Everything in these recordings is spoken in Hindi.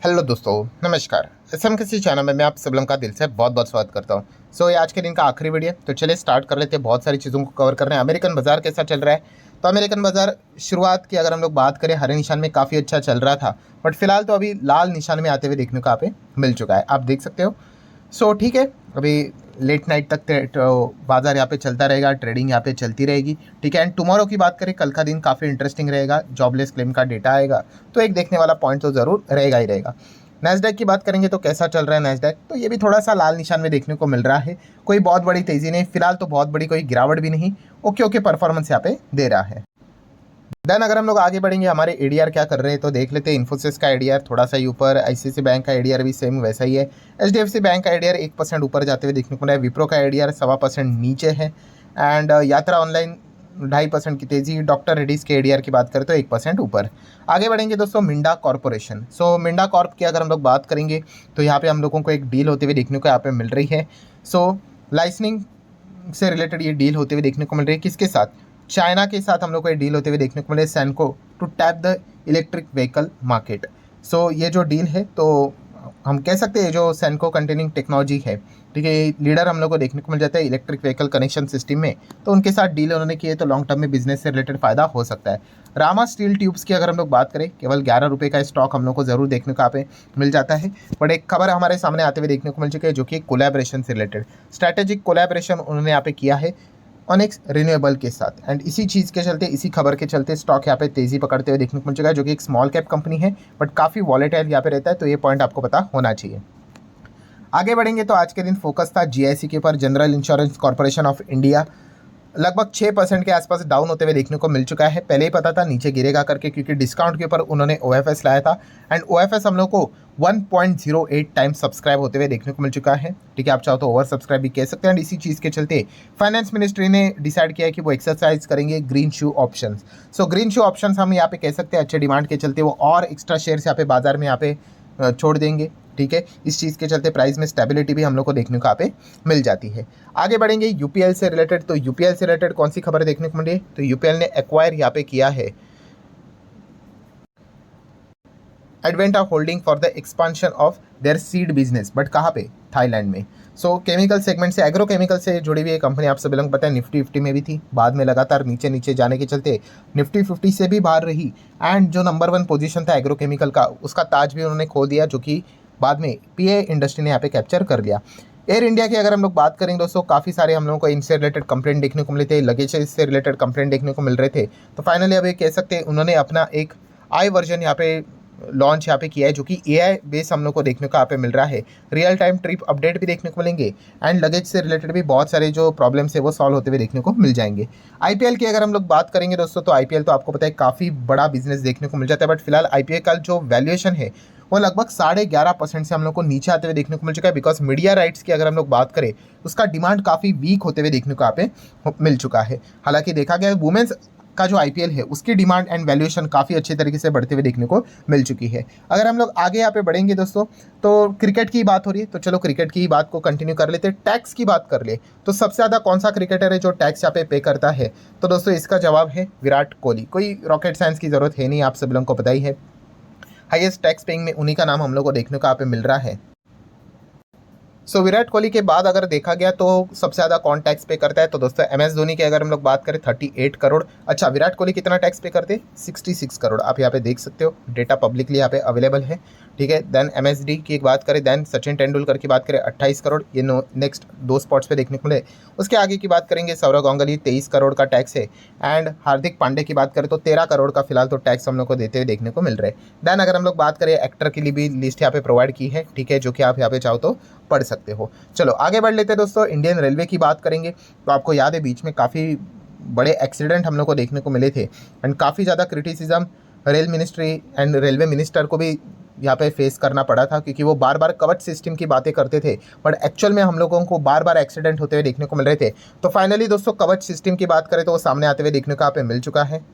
हेलो दोस्तों, नमस्कार। एसएम किसी चैनल में मैं आप सब लोगों का दिल से बहुत बहुत स्वागत करता हूं। ये आज के दिन का आखिरी वीडियो, तो चलिए स्टार्ट कर लेते हैं। बहुत सारी चीज़ों को कवर कर रहे हैं। अमेरिकन बाजार कैसा चल रहा है? तो अमेरिकन बाजार शुरुआत की अगर हम लोग बात करें, हरे निशान में काफ़ी अच्छा चल रहा था, बट फिलहाल तो अभी लाल निशान में आते हुए देखने को यहाँ पे मिल चुका है, आप देख सकते हो। ठीक है, अभी लेट नाइट तक तो बाजार यहाँ पे चलता रहेगा, ट्रेडिंग यहाँ पे चलती रहेगी, ठीक है। एंड टुमारो की बात करें, कल का दिन काफ़ी इंटरेस्टिंग रहेगा। जॉबलेस क्लेम का डेटा आएगा, तो एक देखने वाला पॉइंट तो ज़रूर रहेगा ही रहेगा। नैस्डैक की बात करेंगे तो कैसा चल रहा है नैस्डैक? तो ये भी थोड़ा सा लाल निशान में देखने को मिल रहा है। कोई बहुत बड़ी तेज़ी नहीं फिलहाल, तो बहुत बड़ी कोई गिरावट भी नहीं। ओके ओके परफॉर्मेंस यहाँ पे दे रहा है। देन अगर हम लोग आगे बढ़ेंगे, हमारे एडीआर क्या कर रहे हैं तो देख लेते हैं। इन्फोसिस का एडीआर थोड़ा सा ही ऊपर, आईसीआईसी बैंक का एडीआर भी सेम वैसा ही है। एचडीएफसी बैंक का एडीआर 1% ऊपर जाते हुए देखने को मिला है। विप्रो का एडीआर 1.25% नीचे है। एंड यात्रा ऑनलाइन 2.5% की तेज़ी। डॉक्टर रेड्डीज के एडीआर की बात करें तो 1% ऊपर। आगे बढ़ेंगे दोस्तों, मिंडा कॉर्पोरेशन। मिंडा कॉर्प की अगर हम लोग बात करेंगे तो यहाँ पे हम लोगों को एक डील होते हुए देखने को यहाँ पे मिल रही है। लाइसनिंग से रिलेटेड ये डील होते हुए देखने को मिल रही है। किसके साथ? चाइना के साथ हम लोग को ये डील होते हुए देखने को मिले, सैनको to tap the electric vehicle market. ये जो डील है, तो हम कह सकते हैं जो सैनको कंटेनिंग टेक्नोलॉजी है, ठीक है, लीडर हम लोग को देखने को मिल जाता है इलेक्ट्रिक व्हीकल कनेक्शन सिस्टम में। तो उनके साथ डील उन्होंने की है, तो लॉन्ग टर्म में बिजनेस से रिलेटेड फायदा हो सकता है। रामा स्टील ट्यूब्स की अगर हम लोग बात करें, केवल 11 रुपये का स्टॉक हम लोग को ज़रूर देखने को यहाँ पे मिल जाता है। बट एक खबर हमारे सामने आते हुए देखने को मिल चुकी है, जो कि कोलैबोरेशन से रिलेटेड स्ट्रैटेजिक कोलैबोरेशन उन्होंने यहाँ पे किया है ऑनिक्स रिन्यूएबल के साथ। एंड इसी चीज़ के चलते, इसी खबर के चलते स्टॉक यहाँ पे तेज़ी पकड़ते हुए देखने को मिल चुका है, जो कि एक स्मॉल कैप कंपनी है बट काफ़ी वॉलेटाइल यहाँ पे रहता है। तो ये पॉइंट आपको पता होना चाहिए। आगे बढ़ेंगे तो आज के दिन फोकस था जीआईसी के ऊपर, general insurance corporation of India. लगभग 6% के आसपास डाउन होते हुए देखने को मिल चुका है। पहले ही पता था नीचे गिरेगा करके, क्योंकि डिस्काउंट के ऊपर उन्होंने ओएफएस लाया था। एंड ओएफएस हम लोग को 1.08 टाइम्स सब्सक्राइब होते हुए देखने को मिल चुका है, ठीक है। आप चाहो तो ओवर सब्सक्राइब भी कह सकते हैं। एंड इसी चीज़ के चलते फाइनेंस मिनिस्ट्री ने डिसाइड किया है कि वो एक्सरसाइज करेंगे ग्रीन शू ऑप्शंस। ग्रीन शू ऑप्शंस हम यहाँ पे कह सकते हैं अच्छे डिमांड के चलते वो और एक्स्ट्रा शेयर्स यहाँ पे बाजार में यहाँ पे छोड़ देंगे, ठीक है। इस चीज़ के चलते प्राइस में स्टेबिलिटी भी हम लोग को देखने को यहाँ पे मिल जाती है। आगे बढ़ेंगे यूपीएल से रिलेटेड। तो यूपीएल से रिलेटेड कौन सी खबर देखने को मिली है? तो यूपीएल ने एक्वायर यहाँ पे किया है Advanta holding for the expansion of their seed business, but कहाँ पे? थाईलैंड में। केमिकल सेगमेंट से, एग्रो केमिकल से जुड़ी हुई ये कंपनी आप सभी लोग पता है निफ्टी 50 में भी थी, बाद में लगातार नीचे नीचे जाने के चलते निफ्टी 50 से भी बाहर रही। एंड जो नंबर 1 पोजीशन था एग्रो केमिकल का, उसका ताज भी उन्होंने खो दिया, जो कि बाद में पीए इंडस्ट्री ने यहाँ पे कैप्चर कर लिया। एयर इंडिया की अगर हम लोग बात करेंगे दोस्तों, काफ़ी सारे हम लोगों को इनसे रिलेटेड कंप्लेंट देखने को मिले थे, लगेज से रिलेटेड कंप्लेंट देखने को मिल रहे थे। तो फाइनली अब ये कह सकते हैं उन्होंने अपना एक आई वर्जन यहाँ पे लॉन्च यहाँ पे किया है, जो कि एआई बेस हम लोग को देखने को यहाँ पे मिल रहा है। रियल टाइम ट्रिप अपडेट भी देखने को मिलेंगे। एंड लगेज से रिलेटेड भी बहुत सारे जो प्रॉब्लम्स है वो सॉल्व होते हुए देखने को मिल जाएंगे। आईपीएल की अगर हम लोग बात करेंगे दोस्तों, तो आईपीएल तो आपको पता है काफ़ी बड़ा बिजनेस देखने को मिल जाता है, बट फिलहाल आईपीएल का जो वैल्यूएशन है वो लगभग 11.5% से हम लोग को नीचे आते हुए देखने को मिल चुका है। बिकॉज मीडिया राइट्स की अगर हम लोग बात करें, उसका डिमांड काफ़ी वीक होते हुए देखने को यहाँ पे मिल चुका है। हालांकि देखा गया वुमेन्स का जो आईपीएल है उसकी डिमांड एंड वैल्यूएशन काफ़ी अच्छे तरीके से बढ़ते हुए देखने को मिल चुकी है। अगर हम लोग आगे यहाँ पे बढ़ेंगे दोस्तों, तो क्रिकेट की बात हो रही है, तो चलो क्रिकेट की बात को कंटिन्यू कर लेते हैं। टैक्स की बात कर ले तो सबसे ज़्यादा कौन सा क्रिकेटर है जो टैक्स यहाँ पे करता है? तो दोस्तों इसका जवाब है विराट कोहली। कोई रॉकेट साइंस की ज़रूरत है नहीं, आप सब लोगों को पता ही है। हाईएस्ट टैक्स पेइंग में उन्हीं का नाम हम लोग को देखने को यहाँ पे मिल रहा है। विराट कोहली के बाद अगर देखा गया तो सबसे ज़्यादा कौन टैक्स पे करता है? तो दोस्तों एमएस धोनी की अगर हम लोग बात करें 38 करोड़। अच्छा, विराट कोहली कितना टैक्स पे करते? 66 करोड़। आप यहाँ पे देख सकते हो, डेटा पब्लिकली यहाँ पे अवेलेबल है, ठीक है। देन एमएसडी की एक बात करें, देन सचिन तेंदुलकर की बात करें 28 करोड़, ये नेक्स्ट 2 स्पॉट्स पे देखने को मिले। उसके आगे की बात करेंगे सौरव गांगुली, 23 करोड़ का टैक्स है। एंड हार्दिक पांडे की बात करें तो 13 करोड़ का फिलहाल तो टैक्स हम लोग को देते हुए देखने को मिल रहे हैं। देन अगर हम लोग बात करें एक्टर के लिए भी लिस्ट यहाँ पे प्रोवाइड की है, ठीक है, जो कि आप यहाँ पे चाहो तो पढ़ सकते हो। चलो आगे बढ़ लेते हैं दोस्तों। इंडियन रेलवे की बात करेंगे तो आपको याद है बीच में काफ़ी बड़े एक्सीडेंट हम लोग को देखने को मिले थे। एंड काफ़ी ज़्यादा criticism rail ministry and railway minister को भी यहाँ पे फेस करना पड़ा था, क्योंकि वो बार बार कवच सिस्टम की बातें करते थे, बट एक्चुअल में हम लोगों को बार बार एक्सीडेंट होते हुए देखने को मिल रहे थे। तो फाइनली दोस्तों कवच सिस्टम की बात करें तो वो सामने आते हुए देखने को यहाँ पे मिल चुका है।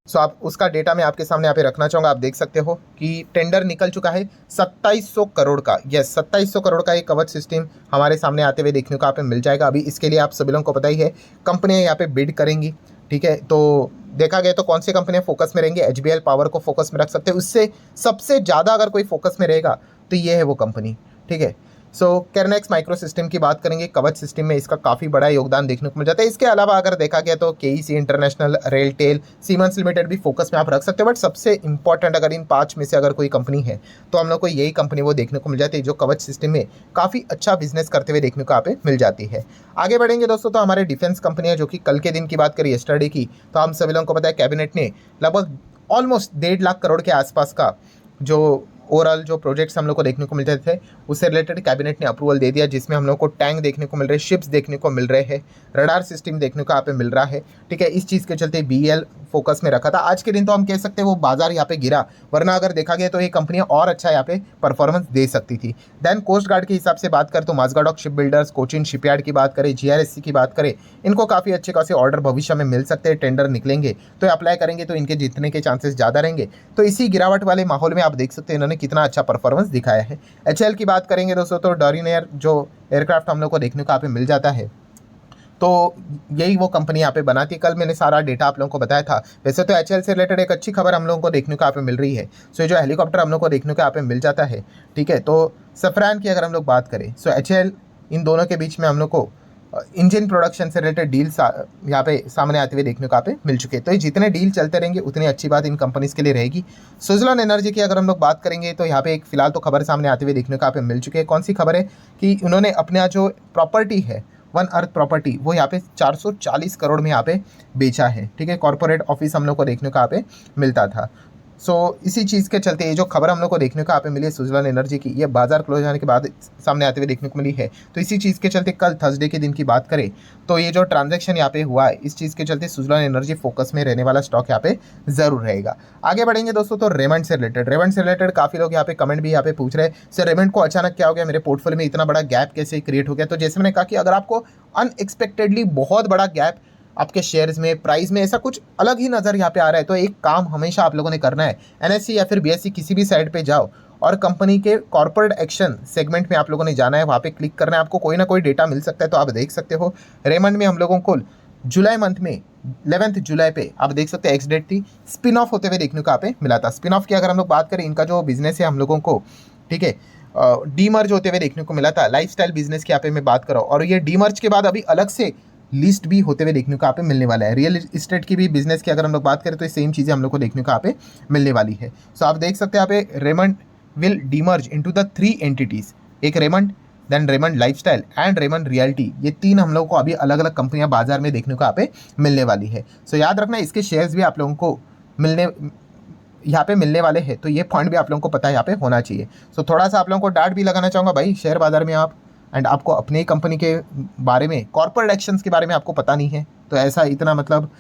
आप उसका डेटा मैं आपके सामने यहाँ पे रखना चाहूँगा। आप देख सकते हो कि टेंडर निकल चुका है 2700 करोड़ का। यस, 2700 करोड़ का एक कवच सिस्टम हमारे सामने आते हुए देखने को यहाँ पे मिल जाएगा। अभी इसके लिए आप सभी लोगों को पता ही है कंपनियाँ यहाँ पे बिड करेंगी, ठीक है। तो देखा गया तो कौन सी कंपनियां फोकस में रहेंगी, HBL पावर को फोकस में रख सकते हैं, उससे सबसे ज़्यादा अगर कोई फोकस में रहेगा तो ये है वो कंपनी। ठीक है, सो केरनेक्स माइक्रो सिस्टम की बात करेंगे, कवच सिस्टम में इसका काफ़ी बड़ा योगदान देखने को मिल जाता है। इसके अलावा अगर देखा गया तो KEC international, RailTel, siemens limited भी फोकस में आप रख सकते हो। बट सबसे इंपॉर्टेंट अगर इन 5 में से अगर कोई कंपनी है तो हम लोग को यही कंपनी वो देखने को मिल जाती है जो कवच सिस्टम में काफ़ी अच्छा बिजनेस करते हुए देखने को यहाँ पे मिल जाती है। आगे बढ़ेंगे दोस्तों तो हमारे डिफेंस कंपनियाँ, जो कि कल के दिन की बात करें, यस्टरडे की, तो हम सभी लोगों को पता है कैबिनेट ने लगभग ऑलमोस्ट 1.5 लाख करोड़ के आसपास का जो ओवरऑल जो प्रोजेक्ट्स हम लोग को देखने को मिलते थे उससे रिलेटेड कैबिनेट ने अप्रूवल दे दिया, जिसमें हम लोग को टैंक देखने को मिल रहे हैं, शिप्स देखने को मिल रहे हैं, रडार सिस्टम देखने को यहाँ पे मिल रहा है। ठीक है, इस चीज़ के चलते BEL फोकस में रखा था। आज के दिन तो हम कह सकते हैं वो बाजार यहाँ पे गिरा, वरना अगर देखा गया तो ये कंपनियां और अच्छा यहाँ पे परफॉर्मेंस दे सकती थी। देन कोस्ट गार्ड के हिसाब से बात करें तो माजगाडॉक शिप बिल्डर्स, कोचिन शिपयार्ड की बात करें, GRSC की बात करें, इनको काफ़ी अच्छे खासे ऑर्डर भविष्य में मिल सकते हैं। टेंडर निकलेंगे तो अप्लाई करेंगे तो इनके जीतने के चांसेस ज़्यादा रहेंगे। तो इसी गिरावट वाले माहौल में आप देख सकते हैं इन्होंने कितना अच्छा परफॉर्मेंस दिखाया है। HAL की बात करेंगे दोस्तों तो डॉरिनियर जो एयरक्राफ्ट हम लोग को देखने को यहाँ पे मिल जाता है, तो यही वो कंपनी यहाँ पे बनाती है। कल मैंने सारा डेटा आप लोगों को बताया था। वैसे तो HAL से रिलेटेड एक अच्छी खबर हम लोगों को देखने को यहाँ पे मिल रही है। सो ये जो हेलीकॉप्टर हम लोग को देखने को यहाँ पे मिल जाता है, ठीक है, तो सफरान की अगर हम लोग बात करें, सो HAL इन दोनों के बीच में हम लोग को इंजन प्रोडक्शन से रिलेटेड डील यहाँ पे सामने आते हुए देखने को यहाँ पे मिल चुके हैं। तो ये जितने डील चलते रहेंगे उतनी अच्छी बात इन कंपनीज के लिए रहेगी। सुजलॉन एनर्जी की अगर हम लोग बात करेंगे तो यहाँ पे एक फिलहाल तो खबर सामने आते हुए देखने को यहाँ पे मिल चुके हैं। कौन सी खबर है कि उन्होंने अपना जो प्रॉपर्टी है वन अर्थ प्रॉपर्टी वो यहाँ पे 440 करोड़ में यहाँ पे बेचा है। ठीक है, कॉर्पोरेट ऑफिस हम लोग को देखने को यहाँ पे मिलता था। सो इसी चीज़ के चलते ये जो खबर हम लोग को देखने को यहाँ पे मिली है सुजलॉन एनर्जी की, ये बाजार क्लोज होने के बाद सामने आते हुए देखने को मिली है। तो इसी चीज़ के चलते कल थर्सडे के दिन की बात करें तो ये जो ट्रांजैक्शन यहाँ पे हुआ है, इस चीज़ के चलते सुजलॉन एनर्जी फोकस में रहने वाला स्टॉक यहाँ पे जरूर रहेगा। आगे बढ़ेंगे दोस्तों तो रेमंड से रिलेटेड काफ़ी लोग यहाँ पे कमेंट भी यहाँ पे पूछ रहे हैं, सर रेमंड को अचानक क्या हो गया, मेरे पोर्टफोलियो में इतना बड़ा गैप कैसे क्रिएट हो गया। तो जैसे मैंने कहा कि अगर आपको अनएक्सपेक्टेडली बहुत बड़ा गैप आपके शेयर्स में, प्राइस में ऐसा कुछ अलग ही नज़र यहाँ पे आ रहा है, तो एक काम हमेशा आप लोगों ने करना है, NSE या फिर BSE किसी भी साइड पे जाओ और कंपनी के कॉर्पोरेट एक्शन सेगमेंट में आप लोगों ने जाना है, वहाँ पे क्लिक करना है, आपको कोई ना कोई डेटा मिल सकता है। तो आप देख सकते हो रेमंड में हम लोगों को जुलाई मंथ में 11 जुलाई पे आप देख सकते हैं एक्स डेट थी, स्पिन ऑफ होते हुए देखने को यहाँ पे मिला था। स्पिन ऑफ की अगर हम लोग बात करें, इनका जो बिजनेस है हम लोगों को, ठीक है, डीमर्ज होते हुए देखने को मिला था। लाइफस्टाइल बिजनेस की यहाँ पे मैं बात कर रहा हूँ, और ये डीमर्ज के बाद अभी अलग से लिस्ट भी होते हुए देखने को यहाँ पे मिलने वाला है। रियल इस्टेट की भी बिजनेस की अगर हम लोग बात करें तो ये सेम चीज़ें हम लोग को देखने को यहाँ पे मिलने वाली है। सो आप देख सकते हैं यहाँ पे Raymond will demerge into the 3 entities, एक Raymond, then Raymond lifestyle and Raymond realty, ये 3 हम लोग को अभी अलग अलग कंपनियां बाजार में देखने को यहाँ पे मिलने वाली है। सो याद रखना इसके शेयर्स भी आप लोगों को यहाँ पे मिलने वाले हैं, तो ये पॉइंट भी आप लोगों को पता है यहाँ पे होना चाहिए। सो थोड़ा सा आप लोगों को डांट भी लगाना चाहूँगा भाई, शेयर बाजार में आप एंड आपको अपने ही कंपनी के बारे में, कॉर्पोरेट एक्शंस के बारे में आपको पता नहीं है, तो ऐसा इतना मतलब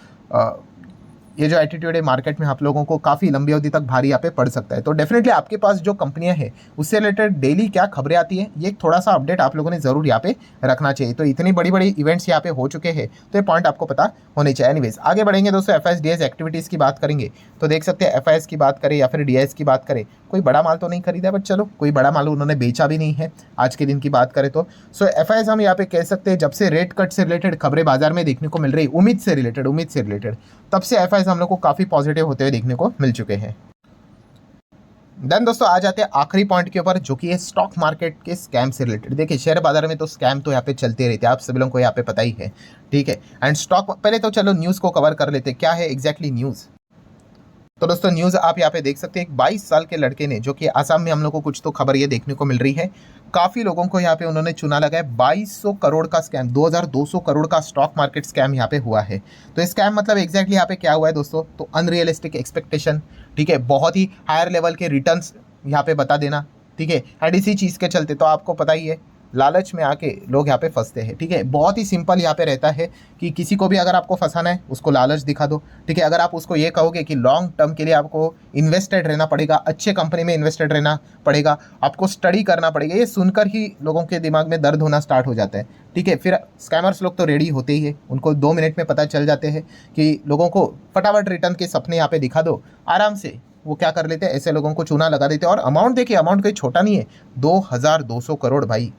ये जो एटीट्यूड है मार्केट में आप लोगों को काफ़ी लंबी अवधि तक भारी यहाँ पे पड़ सकता है। तो डेफिनेटली आपके पास जो कंपनियां हैं उससे रिलेटेड डेली क्या खबरें आती हैं, ये थोड़ा सा अपडेट आप लोगों ने ज़रूर यहाँ पे रखना चाहिए। तो इतनी बड़ी बड़ी इवेंट्स यहाँ पे हो चुके हैं, तो ये पॉइंट आपको पता होने चाहिए। एनीवेज आगे बढ़ेंगे दोस्तों, FIS DIS एक्टिविटीज़ की बात करेंगे तो देख सकते हैं FIS की बात करें या फिर DIS की बात करें, कोई बड़ा माल तो नहीं खरीदा, बट चलो कोई बड़ा माल उन्होंने बेचा भी नहीं है आज के दिन की बात करें तो। सो FIS हम यहाँ पे कह सकते हैं जब से रेट कट से रिलेटेड खबरें बाजार में देखने को मिल रही, उम्मीद से रिलेटेड तब से FIS हम लोग को काफ़ी पॉजिटिव होते हुए देखने को मिल चुके हैं। देन दोस्तों आ जाते हैं आखिरी पॉइंट के ऊपर, जो कि है स्टॉक मार्केट के स्कैम से रिलेटेड। देखिए शेयर बाजार में तो स्कैम तो यहाँ पे चलते रहते हैं, आप सभी लोगों को यहाँ पे पता ही है, ठीक है। एंड स्टॉक, पहले तो चलो न्यूज़ को कवर कर लेते हैं, क्या है एग्जैक्टली न्यूज़। तो दोस्तों न्यूज़ आप यहाँ पे देख सकते हैं, एक 22 साल के लड़के ने, जो कि आसाम में हम लोग को कुछ तो खबर ये देखने को मिल रही है, काफ़ी लोगों को यहाँ पे उन्होंने चुना लगाया। 2200 करोड़ का स्कैम, 2200 करोड़ का स्टॉक मार्केट स्कैम यहाँ पे हुआ है। तो स्कैम मतलब एग्जैक्टली यहाँ पे क्या हुआ है दोस्तों, तो अनरियलिस्टिक एक्सपेक्टेशन, ठीक है, बहुत ही हायर लेवल के रिटर्न्स यहाँ पे बता देना, ठीक है। एंड इसी चीज़ के चलते तो आपको पता ही है लालच में आके लोग यहाँ पे फंसते हैं, ठीक है। बहुत ही सिंपल यहाँ पे रहता है कि किसी को भी अगर आपको फंसाना है उसको लालच दिखा दो, ठीक है। अगर आप उसको ये कहोगे कि लॉन्ग टर्म के लिए आपको इन्वेस्टेड रहना पड़ेगा, अच्छे कंपनी में इन्वेस्टेड रहना पड़ेगा, आपको स्टडी करना पड़ेगा, ये सुनकर ही लोगों के दिमाग में दर्द होना स्टार्ट हो जाता है, ठीक है। फिर स्कैमर्स लोग तो रेडी होते ही है, उनको 2 मिनट में पता चल जाते हैं कि लोगों को फटाफट रिटर्न के सपने यहाँ पे दिखा दो, आराम से वो क्या कर लेते हैं, ऐसे लोगों को चूना लगा देते हैं। और अमाउंट देखिए, अमाउंट कोई छोटा नहीं है, 2200 करोड़ भाई,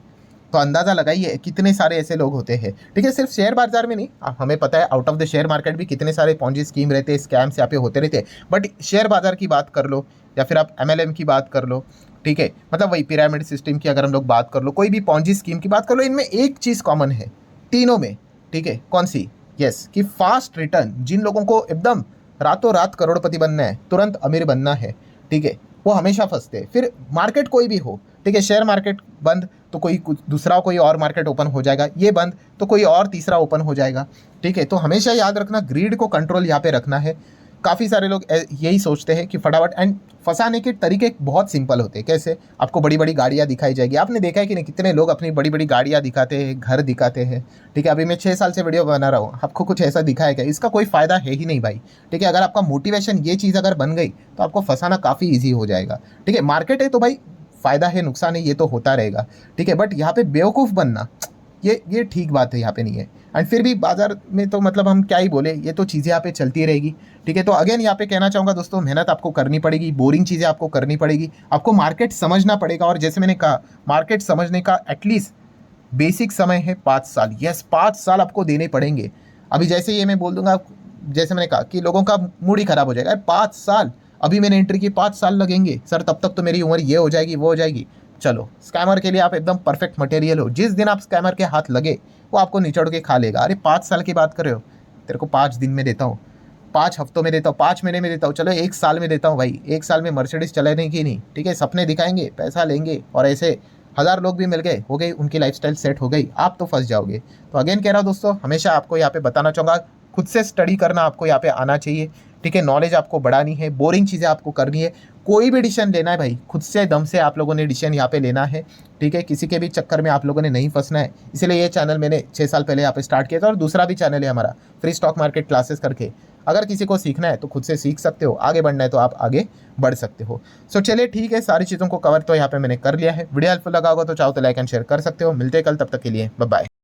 तो अंदाज़ा लगाइए कितने सारे ऐसे लोग होते हैं, ठीक है। सिर्फ शेयर बाजार में नहीं, हमें पता है out of the share market भी कितने सारे पॉन्जी स्कीम रहते हैं, स्कैम्स यहाँ पे होते रहते हैं। बट शेयर बाजार की बात कर लो या फिर आप MLM की बात कर लो, ठीक है, मतलब वही पिरामिड सिस्टम की अगर हम लोग बात कर लो, कोई भी पॉन्जी स्कीम की बात कर लो, इनमें एक चीज़ कॉमन है तीनों में, ठीक है। कौन सी? यस, कि फास्ट रिटर्न। जिन लोगों को एकदम रातों रात करोड़पति बनना है, तुरंत अमीर बनना है, ठीक है, वो हमेशा फंसते हैं। फिर मार्केट कोई भी हो, ठीक है, शेयर मार्केट बंद तो कोई दूसरा कोई और मार्केट ओपन हो जाएगा, ये बंद तो कोई और तीसरा ओपन हो जाएगा, ठीक है। तो हमेशा याद रखना, ग्रीड को कंट्रोल यहाँ पे रखना है। काफ़ी सारे लोग यही सोचते हैं कि फटाफट, एंड फंसाने के तरीके बहुत सिंपल होते हैं। कैसे? आपको बड़ी बड़ी गाड़ियाँ दिखाई जाएगी, आपने देखा है कि नहीं, कितने लोग अपनी बड़ी बड़ी गाड़ियाँ दिखाते हैं, घर दिखाते हैं, ठीक है। अभी मैं 6 साल से वीडियो बना रहा हूँ, आपको कुछ ऐसा दिखाया क्या? इसका कोई फ़ायदा है ही नहीं भाई, ठीक है। अगर आपका मोटिवेशन ये चीज़ अगर बन गई तो आपको फंसाना काफ़ी ईजी हो जाएगा, ठीक है। मार्केट है तो भाई फ़ायदा है नुकसान है ये तो होता रहेगा, ठीक है। बट यहाँ पे बेवकूफ़ बनना ये ठीक बात है यहाँ पे नहीं है। एंड फिर भी बाजार में तो मतलब हम क्या ही बोले, ये तो चीज़ें यहाँ पे चलती रहेगी, ठीक है। तो अगेन यहाँ पे कहना चाहूँगा दोस्तों, मेहनत आपको करनी पड़ेगी, बोरिंग चीज़ें आपको करनी पड़ेगी, आपको मार्केट समझना पड़ेगा। और जैसे मैंने कहा, मार्केट समझने का एटलीस्ट बेसिक समय है 5 साल। यस, 5 साल आपको देने पड़ेंगे। अभी जैसे ये मैं बोल दूंगा, जैसे मैंने कहा कि लोगों का मूड ही खराब हो जाएगा, 5 साल अभी मैंने एंट्री की, 5 साल लगेंगे सर, तब तक तो मेरी उम्र ये हो जाएगी वो हो जाएगी। चलो, स्कैमर के लिए आप एकदम परफेक्ट मटेरियल हो। जिस दिन आप स्कैमर के हाथ लगे वो आपको निचोड़ के खा लेगा। अरे 5 साल की बात कर रहे हो, तेरे को 5 दिन में देता हूँ, 5 हफ्तों में देता हूँ, 5 महीने में देता हूँ, चलो 1 साल में देता हूँ भाई। 1 साल में मर्सिडीज चलाने की नहीं, ठीक है, सपने दिखाएंगे, पैसा लेंगे, और ऐसे 1000 लोग भी मिल गए, हो गई उनकी लाइफस्टाइल सेट हो गई, आप तो फंस जाओगे। तो अगेन कह रहा हूँ दोस्तों, हमेशा आपको यहाँ पे बताना चाहूँगा, खुद से स्टडी करना आपको यहाँ पे आना चाहिए, ठीक है। नॉलेज आपको बढ़ानी है, बोरिंग चीज़ें आपको करनी है। कोई भी डिसीजन लेना है भाई, खुद से दम से आप लोगों ने डिसीजन यहाँ पे लेना है, ठीक है। किसी के भी चक्कर में आप लोगों ने नहीं फंसना है। इसलिए ये चैनल मैंने 6 साल पहले यहाँ पे स्टार्ट किया था, और दूसरा भी चैनल है हमारा, फ्री स्टॉक मार्केट क्लासेस करके। अगर किसी को सीखना है तो खुद से सीख सकते हो, आगे बढ़ना है तो आप आगे बढ़ सकते हो। सो चलिए ठीक है, सारी चीज़ों को कवर तो यहाँ पे मैंने कर लिया है। वीडियो हेल्पफुल लगा होगा तो चाहो तो लाइक एंड शेयर कर सकते हो। मिलते हैं कल, तब तक के लिए बाय बाय।